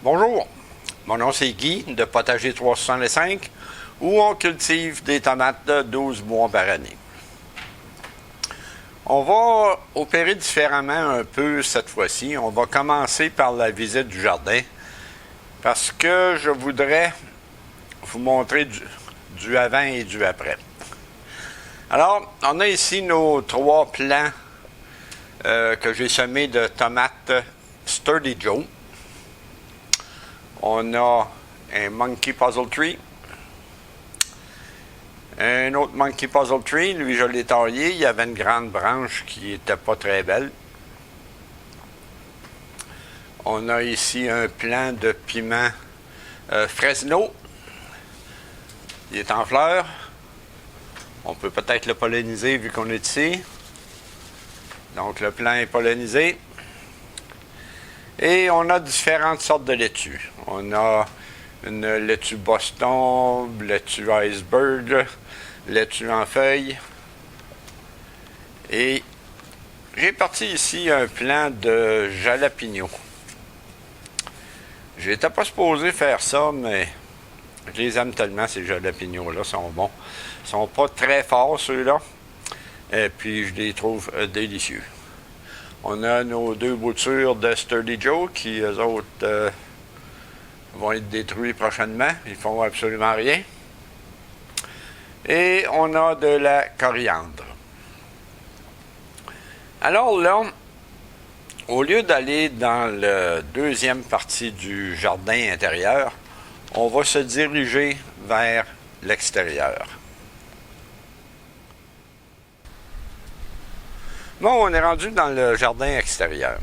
Bonjour, mon nom c'est Guy de Potager 365 où on cultive des tomates de 12 mois par année. On va opérer différemment un peu cette fois-ci. On va commencer par la visite du jardin parce que je voudrais vous montrer du avant et du après. Alors, on a ici nos 3 plants que j'ai semés de tomates Sturdy Joe. On a un Monkey Puzzle Tree. Un autre Monkey Puzzle Tree, lui je l'ai taillé, il y avait une grande branche qui n'était pas très belle. On a ici un plant de piment Fresno. Il est en fleurs. On peut peut-être le polliniser vu qu'on est ici. Donc le plant est pollinisé. Et on a différentes sortes de laitues. On a une laitue Boston, laitue Iceberg, laitue en feuilles. Et j'ai parti ici un plant de jalapeno. J'étais pas supposé faire ça, mais je les aime tellement, ces jalapenos-là, sont bons. Ils sont pas très forts, ceux-là. Et puis, je les trouve délicieux. On a nos 2 boutures de Sturdy Joe qui, eux autres, vont être détruits prochainement. Ils font absolument rien. Et on a de la coriandre. Alors là, au lieu d'aller dans la deuxième partie du jardin intérieur, on va se diriger vers l'extérieur. Bon, on est rendu dans le jardin extérieur.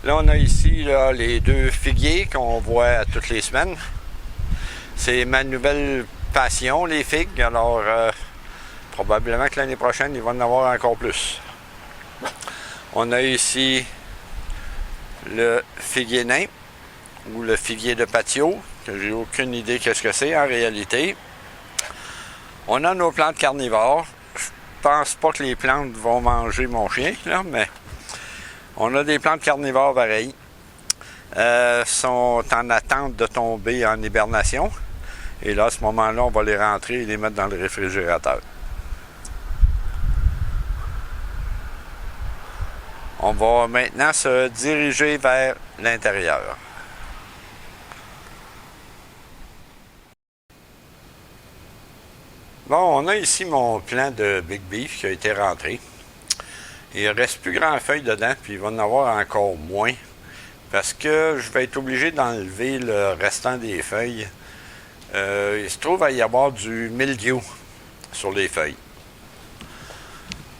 Là, on a ici là, les 2 figuiers qu'on voit toutes les semaines. C'est ma nouvelle passion, les figues. Alors, probablement que l'année prochaine, il va en avoir encore plus. On a ici le figuier nain ou le figuier de patio, que j'ai aucune idée qu'est-ce que c'est en réalité. On a nos plantes carnivores. Je pense pas que les plantes vont manger mon chien, là, mais on a des plantes carnivores pareilles. Sont en attente de tomber en hibernation. Et là, à ce moment-là, on va les rentrer et les mettre dans le réfrigérateur. On va maintenant se diriger vers l'intérieur. Bon, on a ici mon plant de Big Beef qui a été rentré. Il ne reste plus grand feuille dedans, puis il va en avoir encore moins. Parce que je vais être obligé d'enlever le restant des feuilles. Il se trouve à y avoir du mildiou sur les feuilles.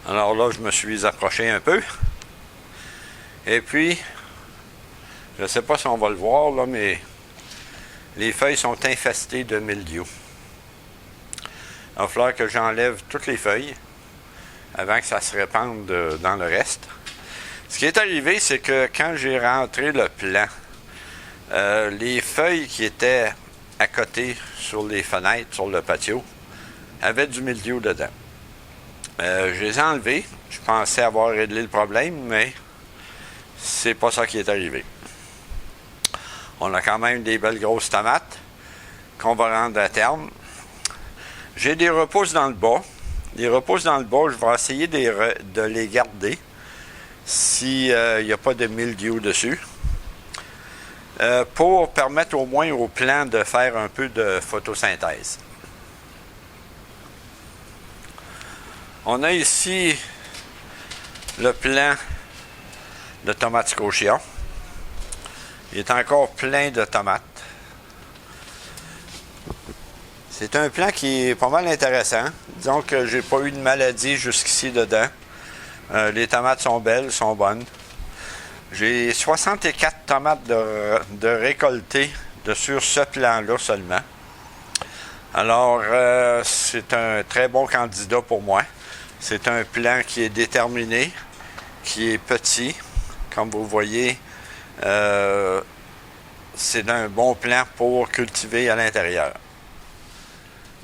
Alors là, je me suis approché un peu. Et puis, je ne sais pas si on va le voir, là, mais les feuilles sont infestées de mildiou. Il va falloir que j'enlève toutes les feuilles avant que ça se répande dans le reste. Ce qui est arrivé, c'est que quand j'ai rentré le plant, les feuilles qui étaient à côté sur les fenêtres, sur le patio, avaient du mildiou dedans. Je les ai enlevées. Je pensais avoir réglé le problème, mais c'est pas ça qui est arrivé. On a quand même des belles grosses tomates qu'on va rendre à terme. J'ai des repousses dans le bas. Les repousses dans le bas, je vais essayer de les garder s'il n'y a pas de mildiou dessus. Pour permettre au moins au plant de faire un peu de photosynthèse. On a ici le plant de tomates scotia. Il est encore plein de tomates. C'est un plant qui est pas mal intéressant. Disons que j'ai pas eu de maladie jusqu'ici dedans. Les tomates sont belles, sont bonnes. J'ai 64 tomates de récoltées sur ce plan-là seulement. Alors, c'est un très bon candidat pour moi. C'est un plant qui est déterminé, qui est petit. Comme vous voyez, c'est un bon plant pour cultiver à l'intérieur.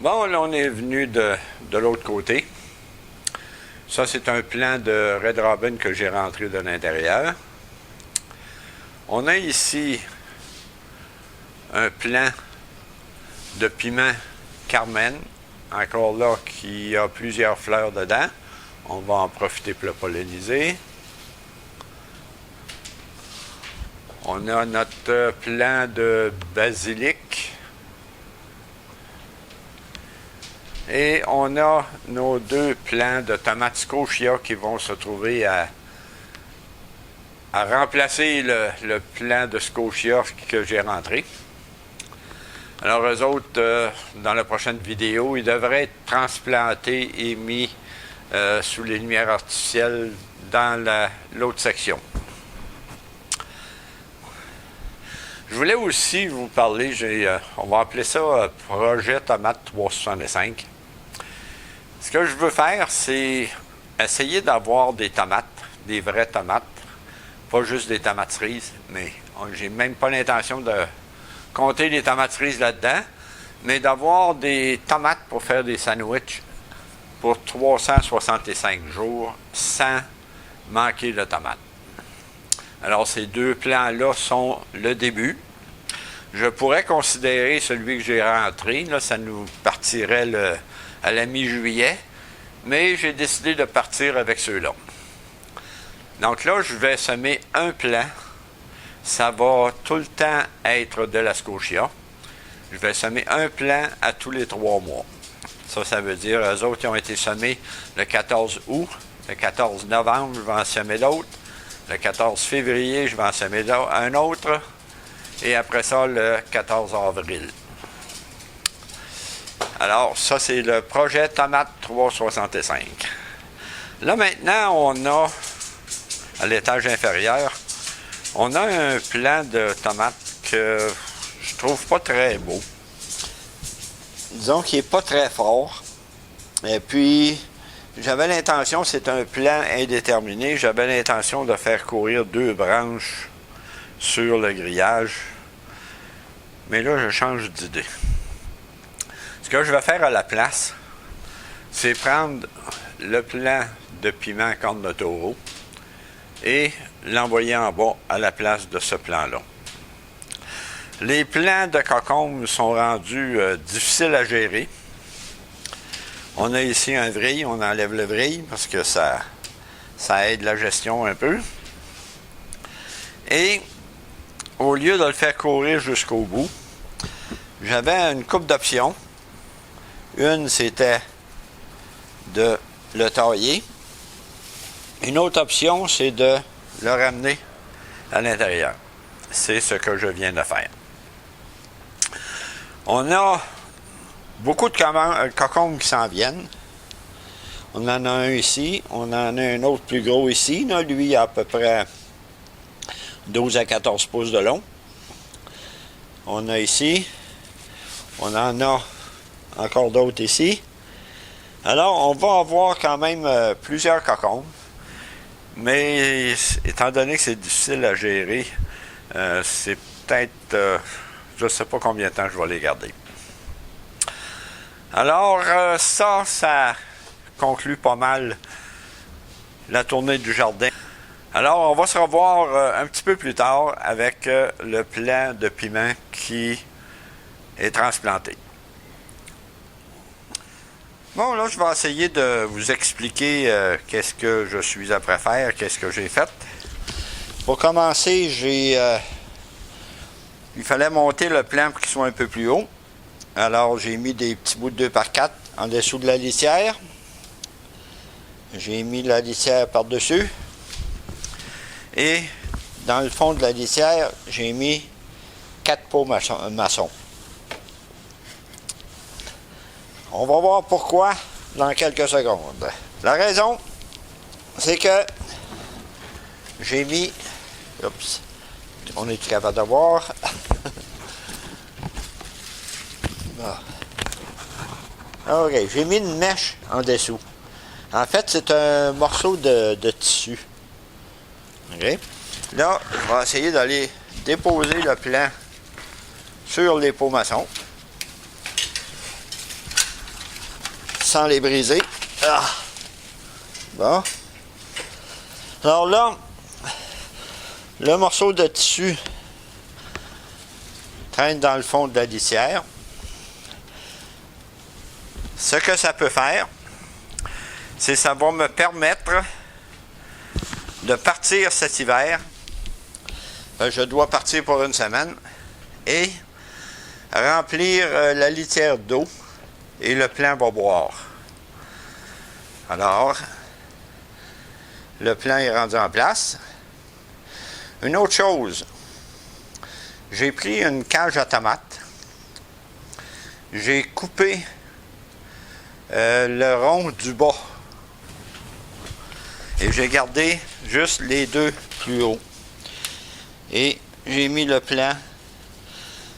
Bon, là, on est venu de l'autre côté. Ça, c'est un plant de Red Robin que j'ai rentré de l'intérieur. On a ici un plant de piment Carmen, encore là, qui a plusieurs fleurs dedans. On va en profiter pour le polliniser. On a notre plant de basilic. Et on a nos deux plants de tomates scotia qui vont se trouver à remplacer le plant de scotia que j'ai rentré. Alors, eux autres, dans la prochaine vidéo, ils devraient être transplantés et mis sous les lumières artificielles dans l'autre section. Je voulais aussi vous parler, on va appeler ça Projet Tomate 365. Ce que je veux faire, c'est essayer d'avoir des tomates, des vraies tomates, pas juste des tomates cerises, mais j'ai même pas l'intention de compter les tomates cerises là-dedans, mais d'avoir des tomates pour faire des sandwichs pour 365 jours sans manquer de tomates. Alors, ces deux plans-là sont le début. Je pourrais considérer celui que j'ai rentré, là, ça nous partirait à la mi-juillet, mais j'ai décidé de partir avec ceux-là. Donc là, je vais semer un plant. Ça va tout le temps être de la scotia. Je vais semer un plant à tous les 3 mois. Ça veut dire, eux autres, ils ont été semés le 14 août, le 14 novembre, je vais en semer l'autre. Le 14 février, je vais en semer un autre. Et après ça, le 14 avril. Alors, ça, c'est le projet Tomate 365. Là, maintenant, on a, à l'étage inférieur, on a un plant de tomates que je trouve pas très beau. Disons qu'il n'est pas très fort. Et puis, j'avais l'intention, c'est un plan indéterminé, j'avais l'intention de faire courir 2 branches sur le grillage. Mais là, je change d'idée. Ce que je vais faire à la place, c'est prendre le plant de piment corne de taureau et l'envoyer en bas à la place de ce plan-là. Les plants de cocombe sont rendus difficiles à gérer. On a ici un vrille, on enlève le vrille parce que ça aide la gestion un peu. Et au lieu de le faire courir jusqu'au bout, j'avais une couple d'options. Une, c'était de le tailler. Une autre option, c'est de le ramener à l'intérieur. C'est ce que je viens de faire. On a beaucoup de cocombes qui s'en viennent. On en a un ici. On en a un autre plus gros ici. Là, lui, il a à peu près 12 à 14 pouces de long. On a ici. On en a encore d'autres ici. Alors, on va avoir quand même plusieurs cocombes. Mais étant donné que c'est difficile à gérer, c'est peut-être... je ne sais pas combien de temps je vais les garder. Alors, ça conclut pas mal la tournée du jardin. Alors, on va se revoir un petit peu plus tard avec le plant de piment qui est transplanté. Bon, là, je vais essayer de vous expliquer qu'est-ce que je suis après faire, qu'est-ce que j'ai fait. Pour commencer, il fallait monter le plant pour qu'il soit un peu plus haut. Alors, j'ai mis des petits bouts de 2x4 en dessous de la litière. J'ai mis la litière par-dessus. Et dans le fond de la litière, j'ai mis 4 pots maçons. On va voir pourquoi dans quelques secondes. La raison, c'est que j'ai mis... Oups, on est capable de voir. OK, j'ai mis une mèche en dessous. En fait, c'est un morceau de tissu. OK. Là, je vais essayer d'aller déposer le plant sur les pots maçons. Sans les briser. Ah. Bon. Alors là, le morceau de tissu traîne dans le fond de la litière. Ce que ça peut faire, c'est que ça va me permettre de partir cet hiver. Je dois partir pour une semaine et remplir la litière d'eau et le plant va boire. Alors, le plant est rendu en place. Une autre chose, j'ai pris une cage à tomates, j'ai coupé le rond du bas et j'ai gardé juste les deux plus hauts et j'ai mis le plant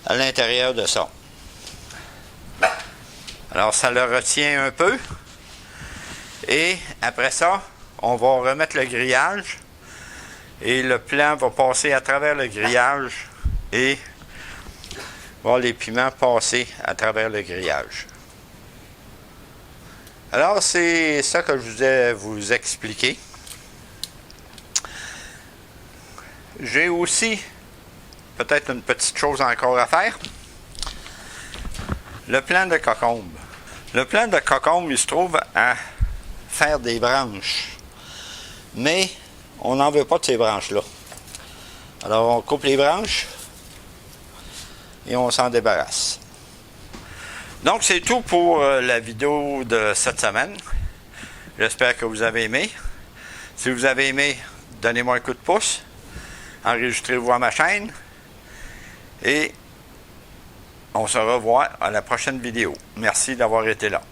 à l'intérieur de ça. Alors ça le retient un peu et après ça on va remettre le grillage et le plant va passer à travers le grillage et voir les piments passer à travers le grillage. Alors c'est ça que je voulais vous expliquer. J'ai aussi peut-être une petite chose encore à faire. Le plant de cocombe. Le plant de cocombe, il se trouve à faire des branches. Mais on n'en veut pas de ces branches-là. Alors on coupe les branches et on s'en débarrasse. Donc c'est tout pour la vidéo de cette semaine. J'espère que vous avez aimé. Si vous avez aimé, donnez-moi un coup de pouce. Enregistrez-vous à ma chaîne. Et on se revoit à la prochaine vidéo. Merci d'avoir été là.